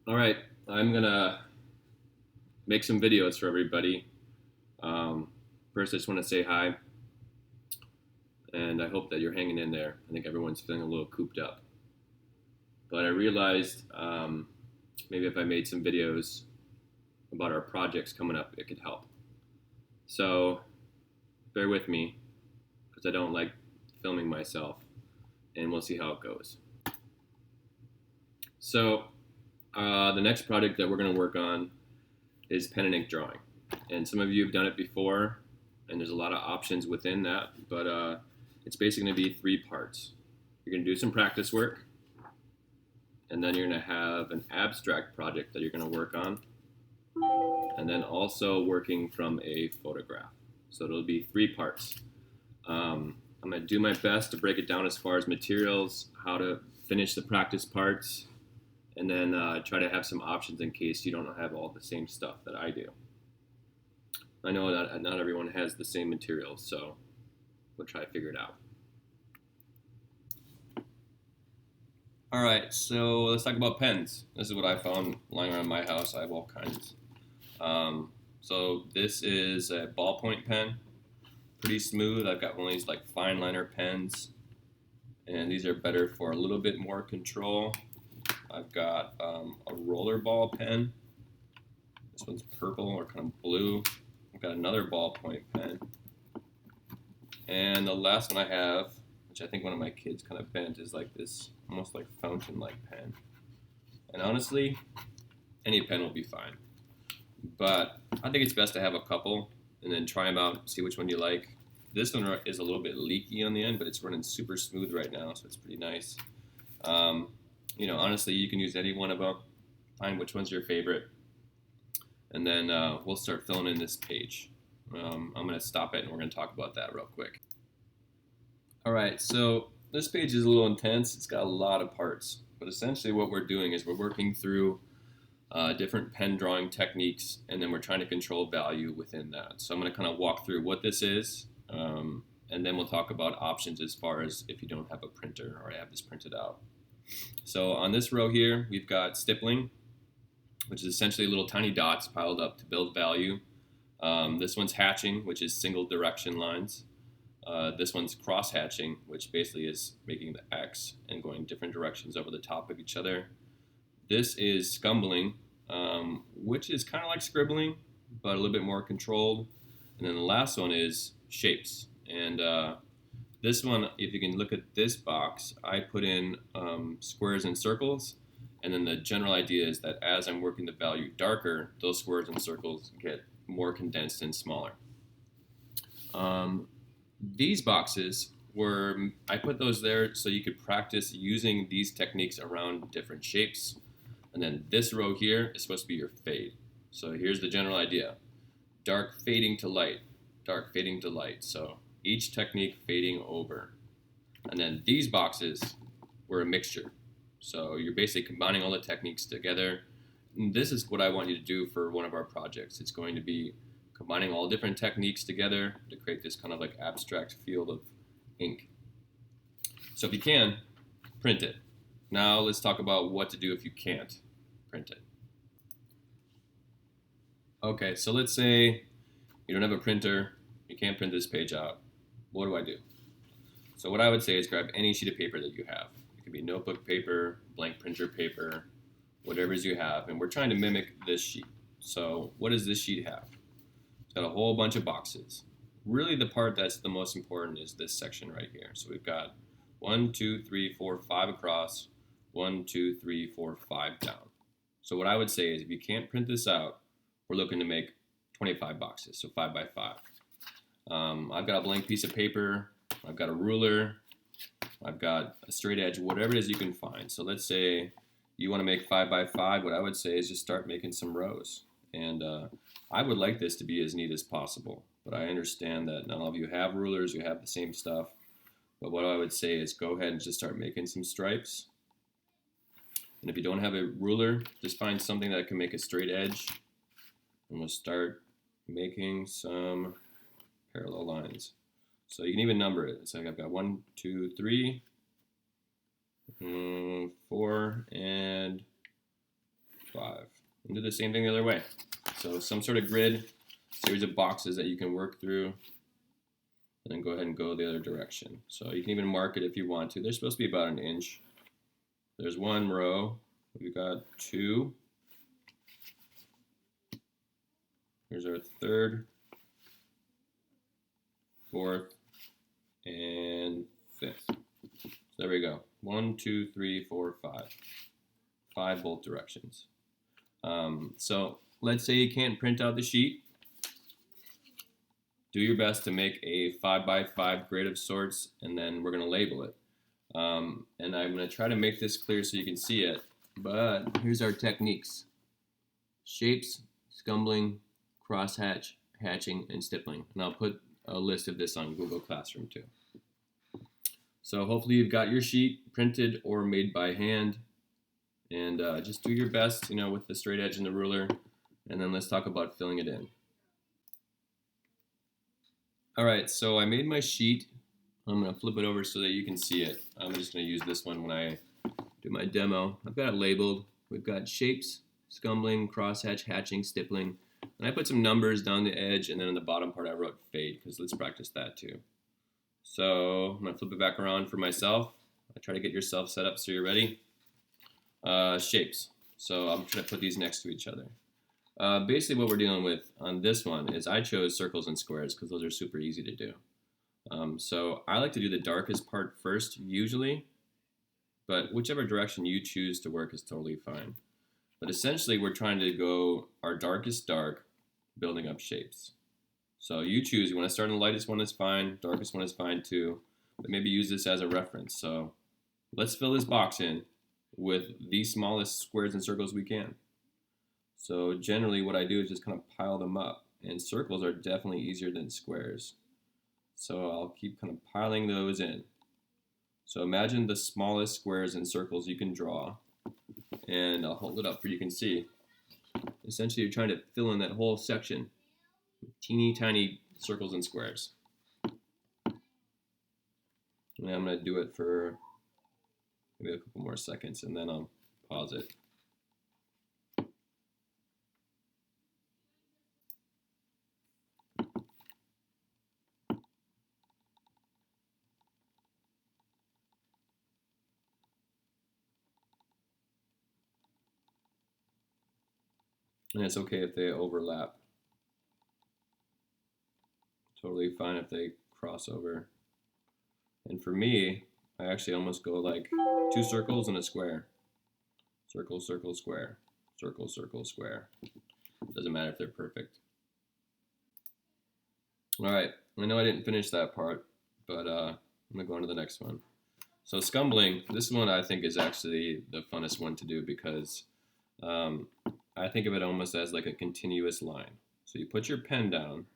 All right, I'm gonna make some videos for everybody. Um, First, I just want to say hi, and I hope that you're hanging in there. I think everyone's feeling a little cooped up, but I realized maybe if I made some videos about our projects coming up, it could help. So bear with me because I don't like filming myself, and we'll see how it goes. So the next project that we're going to work on is pen and ink drawing, and some of you have done it before, and there's a lot of options within that, but it's basically going to be three parts. You're going to do some practice work, and then you're going to have an abstract project that you're going to work on, and then also working from a photograph. So it'll be three parts. I'm going to do my best to break it down as far as materials, how to finish the practice parts, and then try to have some options in case you don't have all the same stuff that I do. I know that not everyone has the same materials, so we'll try to figure it out. All right, so let's talk about pens. This is what I found lying around my house. I have all kinds. So this is a ballpoint pen, pretty smooth. I've got one of these like fine liner pens, and these are better for a little bit more control. I've got a roller ball pen. This one's purple or kind of blue. I've got another ballpoint pen, and the last one I have, which I think one of my kids kind of bent, is like this almost like fountain-like pen. And honestly, any pen will be fine. But I think it's best to have a couple and then try them out, see which one you like. This one is a little bit leaky on the end, but it's running super smooth right now, so it's pretty nice. Um, Honestly, you can use any one of them. Find which one's your favorite, and then we'll start filling in this page. I'm going to stop it, and we're going to talk about that real quick. All right, so this page is a little intense. It's got a lot of parts, but essentially what we're doing is we're working through different pen drawing techniques, and then we're trying to control value within that. So I'm going to kind of walk through what this is, and then we'll talk about options as far as if you don't have a printer or have this printed out. So on this row here, we've got stippling, which is essentially little tiny dots piled up to build value. This one's hatching, which is single direction lines. This one's cross hatching, which basically is making the X and going different directions over the top of each other. This is scumbling, which is kind of like scribbling, but a little bit more controlled. And then the last one is shapes. And this one, if you can look at this box, I put in squares and circles. And then the general idea is that as I'm working the value darker, those squares and circles get more condensed and smaller. These boxes I put those there so you could practice using these techniques around different shapes. And then this row here is supposed to be your fade. So here's the general idea. Dark fading to light, dark fading to light. So each technique fading over. And then these boxes were a mixture. So you're basically combining all the techniques together. And this is what I want you to do for one of our projects. It's going to be combining all different techniques together to create this kind of like abstract field of ink. So if you can, print it. Now let's talk about what to do if you can't print it. Okay, so let's say you don't have a printer, you can't print this page out. What do I do? So what I would say is grab any sheet of paper that you have. It could be notebook paper, blank printer paper, whatever you have, and we're trying to mimic this sheet. So what does this sheet have? It's got a whole bunch of boxes. Really the part that's the most important is this section right here. So we've got 1, 2, 3, 4, 5 across, 1, 2, 3, 4, 5 down. So what I would say is if you can't print this out, we're looking to make 25 boxes, so 5 by 5. I've got a blank piece of paper, I've got a ruler, I've got a straight edge, whatever it is you can find. So let's say you want to make 5 by 5, what I would say is just start making some rows. And I would like this to be as neat as possible, but I understand that not all of you have rulers, you have the same stuff. But what I would say is go ahead and just start making some stripes. And if you don't have a ruler, just find something that can make a straight edge. And we'll start making some parallel lines. So you can even number it. So I've got 1, 2, 3, 4, and 5. And do the same thing the other way. So some sort of grid, series of boxes that you can work through, and then go ahead and go the other direction. So you can even mark it if you want to. They're supposed to be about 1 inch. There's 1 row. We've got 2. Here's our 3rd, 4th, and 5th. So there we go. 1, 2, 3, 4, 5. 5 both directions. So let's say you can't print out the sheet. Do your best to make a 5x5 grid of sorts, and then we're going to label it. And I'm going to try to make this clear so you can see it. But here's our techniques: shapes, scumbling, crosshatch, hatching, and stippling. And I'll put a list of this on Google Classroom too. So hopefully you've got your sheet printed or made by hand. And just do your best, with the straight edge and the ruler. And then let's talk about filling it in. All right, so I made my sheet. I'm going to flip it over so that you can see it. I'm just going to use this one when I do my demo. I've got it labeled. We've got shapes, scumbling, crosshatch, hatching, stippling. And I put some numbers down the edge, and then in the bottom part I wrote fade, because let's practice that too. So I'm going to flip it back around for myself. I try to get yourself set up so you're ready. Shapes. So I'm trying to put these next to each other. Basically what we're dealing with on this one is I chose circles and squares because those are super easy to do. So I like to do the darkest part first usually, but whichever direction you choose to work is totally fine. But essentially we're trying to go our darkest dark, building up shapes. So you choose, you want to start in the lightest one is fine, darkest one is fine too, but maybe use this as a reference. So let's fill this box in with the smallest squares and circles we can. So generally what I do is just kind of pile them up, and circles are definitely easier than squares. So I'll keep kind of piling those in. So imagine the smallest squares and circles you can draw, and I'll hold it up for you can see. Essentially you're trying to fill in that whole section with teeny tiny circles and squares. And I'm going to do it for maybe a couple more seconds and then I'll pause it. And it's okay if they overlap. Totally fine if they cross over. And for me, I actually almost go like 2 circles and a square. Circle, circle, square. Circle, circle, square. Doesn't matter if they're perfect. Alright, I know I didn't finish that part, but I'm going to go on to the next one. So scumbling, this one I think is actually the funnest one to do because I think of it almost as like a continuous line. So you put your pen down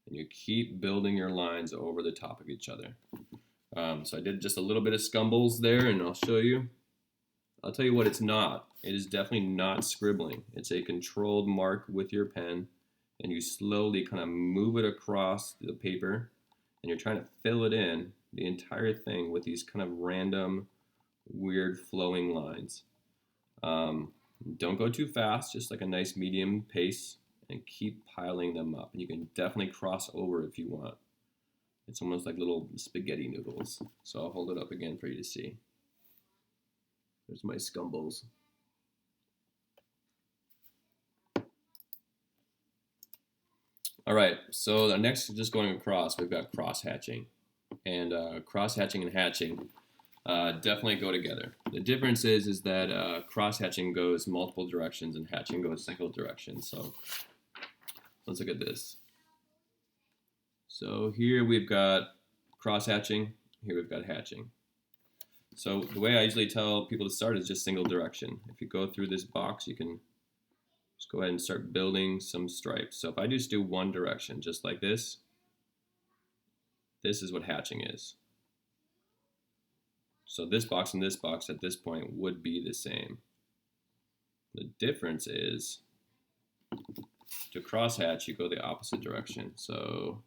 and you keep building your lines over the top of each other. So I did just a little bit of scumbles there, and I'll show you. I'll tell you what it's not. It is definitely not scribbling. It's a controlled mark with your pen, and you slowly kind of move it across the paper, and you're trying to fill it in, the entire thing, with these kind of random, weird flowing lines. Don't go too fast, just like a nice medium pace, and keep piling them up. And you can definitely cross over if you want. It's almost like little spaghetti noodles. So I'll hold it up again for you to see. There's my scumbles. All right, so the next, just going across, we've got cross hatching. And cross hatching and hatching definitely go together. The difference is that cross hatching goes multiple directions and hatching goes single direction. So let's look at this. So here we've got cross hatching, here we've got hatching. So the way I usually tell people to start is just single direction. If you go through this box, you can just go ahead and start building some stripes. So if I just do one direction, just like this is what hatching is. So this box and this box at this point would be the same. The difference is to cross hatch, you go the opposite direction. So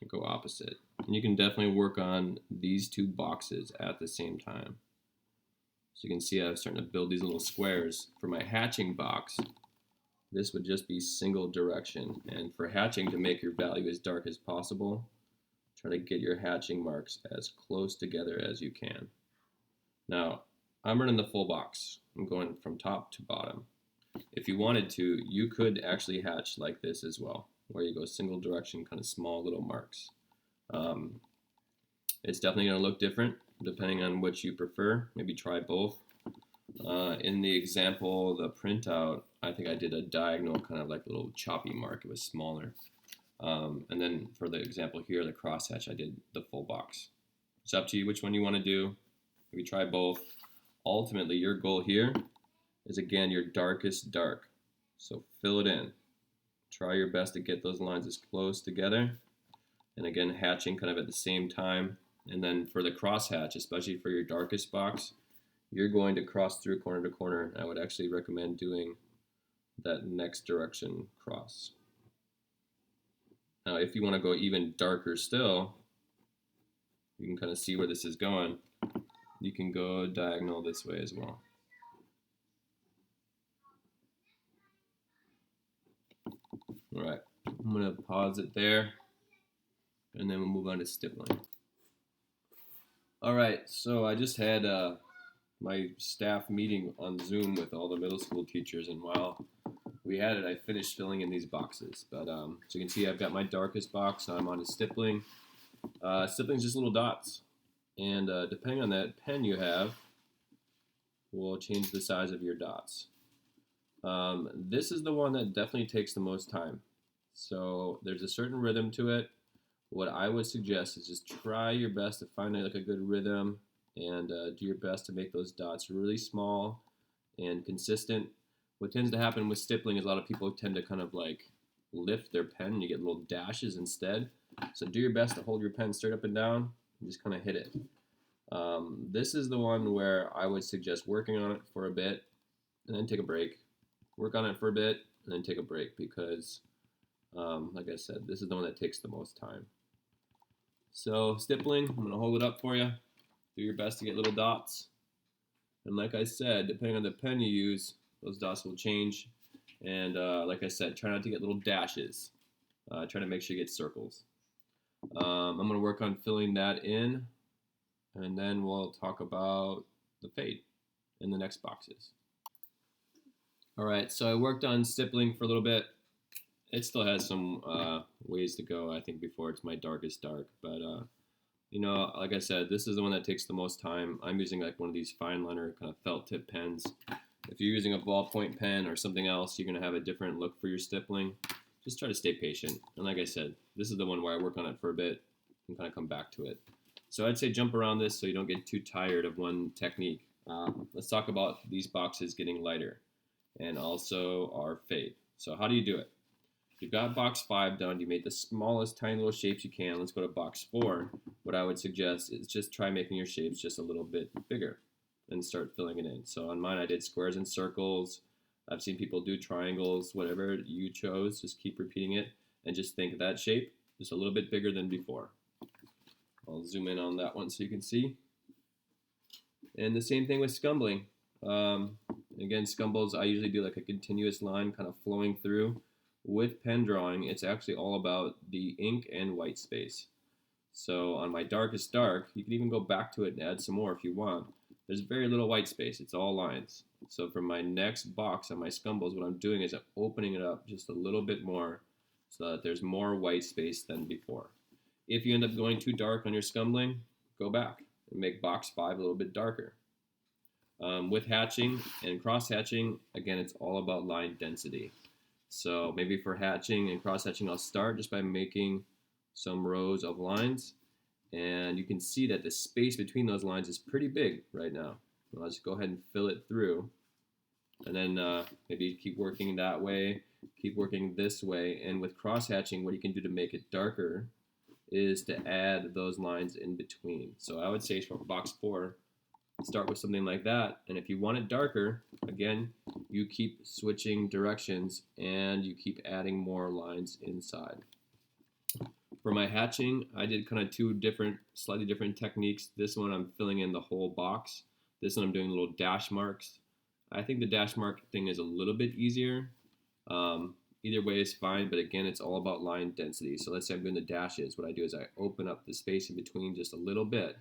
you go opposite. And you can definitely work on these 2 boxes at the same time. So you can see I'm starting to build these little squares. For my hatching box, this would just be single direction. And for hatching, to make your value as dark as possible, try to get your hatching marks as close together as you can. Now, I'm running the full box. I'm going from top to bottom. If you wanted to, you could actually hatch like this as well, where you go single direction, kind of small little marks. It's definitely going to look different depending on which you prefer. Maybe try both. In the example, the printout, I think I did a diagonal kind of like little choppy mark. It was smaller. And then for the example here, the crosshatch, I did the full box. It's up to you which one you want to do. Maybe try both. Ultimately, your goal here is, again, your darkest dark. So fill it in. Try your best to get those lines as close together. And again, hatching kind of at the same time. And then for the crosshatch, especially for your darkest box, you're going to cross through corner to corner. I would actually recommend doing that next direction cross. Now, if you want to go even darker still, you can kind of see where this is going. You can go diagonal this way as well. All right, I'm going to pause it there, and then we'll move on to stippling. All right, so I just had my staff meeting on Zoom with all the middle school teachers, and while we had it, I finished filling in these boxes. But so you can see I've got my darkest box. Now I'm on to stippling. Stippling is just little dots, and depending on that pen you have, will change the size of your dots. This is the one that definitely takes the most time. So there's a certain rhythm to it. What I would suggest is just try your best to find like a good rhythm and do your best to make those dots really small and consistent. What tends to happen with stippling is a lot of people tend to kind of like lift their pen and you get little dashes instead. So do your best to hold your pen straight up and down and just kind of hit it. This is the one where I would suggest working on it for a bit and then take a break. Work on it for a bit and then take a break because, like I said, this is the one that takes the most time. So stippling, I'm going to hold it up for you. Do your best to get little dots. And like I said, depending on the pen you use, those dots will change. And like I said, try not to get little dashes. Try to make sure you get circles. I'm going to work on filling that in. And then we'll talk about the fade in the next boxes. All right, so I worked on stippling for a little bit. It still has some ways to go, I think, before it's my darkest dark. But, you know, like I said, this is the one that takes the most time. I'm using like one of these fine liner kind of felt tip pens. If you're using a ballpoint pen or something else, you're going to have a different look for your stippling. Just try to stay patient. And like I said, this is the one where I work on it for a bit and kind of come back to it. So I'd say jump around this so you don't get too tired of one technique. Let's talk about these boxes getting lighter and also our fade. So how do you do it? You've got box 5 done. You made the smallest tiny little shapes you can. Let's go to box 4. What I would suggest is just try making your shapes just a little bit bigger and start filling it in. So on mine I did squares and circles. I've seen people do triangles. Whatever you chose, just keep repeating it and just think of that shape just a little bit bigger than before. I'll zoom in on that one so you can see. And the same thing with scumbling. Again, scumbles, I usually do like a continuous line kind of flowing through. With pen drawing, it's actually all about the ink and white space. So on my darkest dark, you can even go back to it and add some more if you want. There's very little white space. It's all lines. So for my next box on my scumbles, what I'm doing is I'm opening it up just a little bit more so that there's more white space than before. If you end up going too dark on your scumbling, go back and make box 5 a little bit darker. With hatching and cross hatching, again, it's all about line density. So maybe for hatching and cross hatching, I'll start just by making some rows of lines. And you can see that the space between those lines is pretty big right now. So I'll just go ahead and fill it through. And then maybe keep working that way, keep working this way. And with cross hatching, what you can do to make it darker is to add those lines in between. So I would say for box 4, start with something like that. And if you want it darker, again, you keep switching directions and you keep adding more lines inside. For my hatching, I did kind of 2 slightly different techniques. This one I'm filling in the whole box. This one I'm doing little dash marks. I think the dash mark thing is a little bit easier. Either way is fine, but again, it's all about line density. So let's say I'm doing the dashes. What I do is I open up the space in between just a little bit,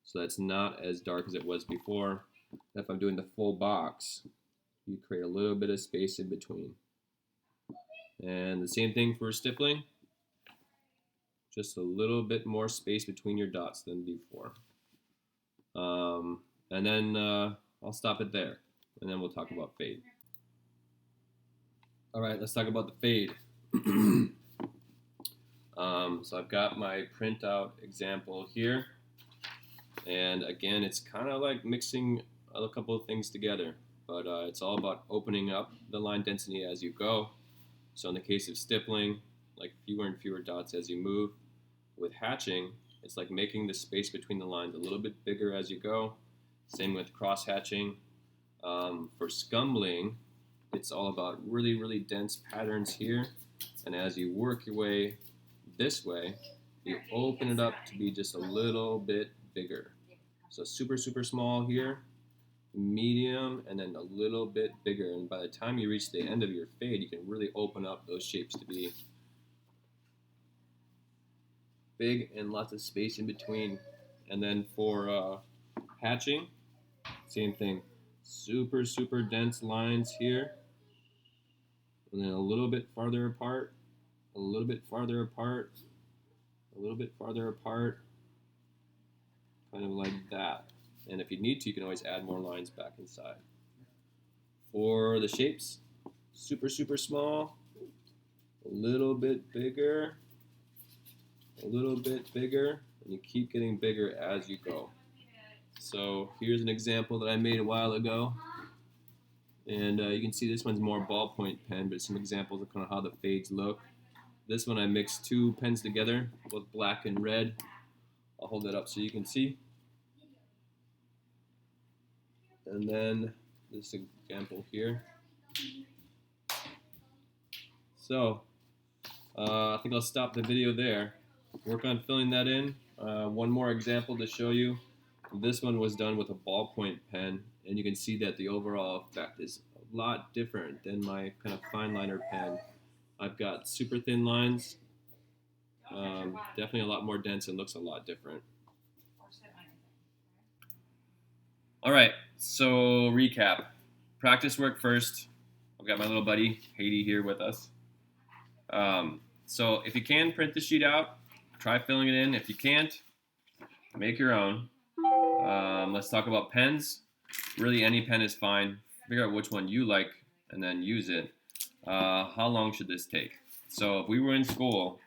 so that's not as dark as it was before. If I'm doing the full box, you create a little bit of space in between. And the same thing for stippling. Just a little bit more space between your dots than before. And then I'll stop it there, and then we'll talk about fade. All right, let's talk about the fade. So I've got my printout example here, and again, it's kind of like mixing a couple of things together, but it's all about opening up the line density as you go. So in the case of stippling, like fewer and fewer dots as you move. With hatching, it's like making the space between the lines a little bit bigger as you go. Same with cross hatching. For scumbling, it's all about really, really dense patterns here. And as you work your way this way, you open it up to be just a little bit bigger. So super, super small here, medium, and then a little bit bigger. And by the time you reach the end of your fade, you can really open up those shapes to be big and lots of space in between. And then for hatching, same thing. Super, super dense lines here. And then a little bit farther apart, a little bit farther apart, a little bit farther apart, kind of like that. And if you need to, you can always add more lines back inside. For the shapes, super, super small, a little bit bigger, a little bit bigger, and you keep getting bigger as you go. So here's an example that I made a while ago. And you can see this one's more ballpoint pen, but some examples of kind of how the fades look. This one I mixed two pens together, both black and red. I'll hold it up so you can see. And then this example here. So I think I'll stop the video there. Work on filling that in. One more example to show you. This one was done with a ballpoint pen, and you can see that the overall effect is a lot different than my kind of fine liner pen. I've got super thin lines, definitely a lot more dense and looks a lot different. All right, so recap. Practice work first. I've got my little buddy, Haiti, here with us. So if you can, print the sheet out. Try filling it in. If you can't, make your own. Let's talk about pens. Really, any pen is fine. Figure out which one you like and then use it. How long should this take? So if we were in school,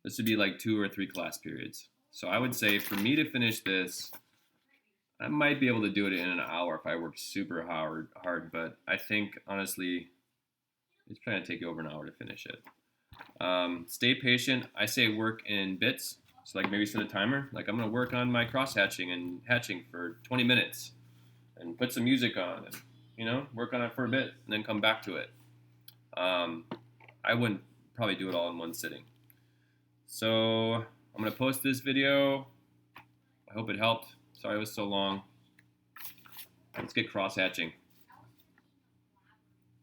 this would be like 2 or 3 class periods. So I would say for me to finish this, I might be able to do it in an hour if I work super hard, but I think honestly, it's probably gonna take you over an hour to finish it. Stay patient. I say work in bits. So like maybe set a timer. Like I'm gonna work on my cross hatching and hatching for 20 minutes, and put some music on, and work on it for a bit, and then come back to it. I wouldn't probably do it all in one sitting. So I'm gonna post this video. I hope it helped. Sorry it was so long. Let's get cross hatching.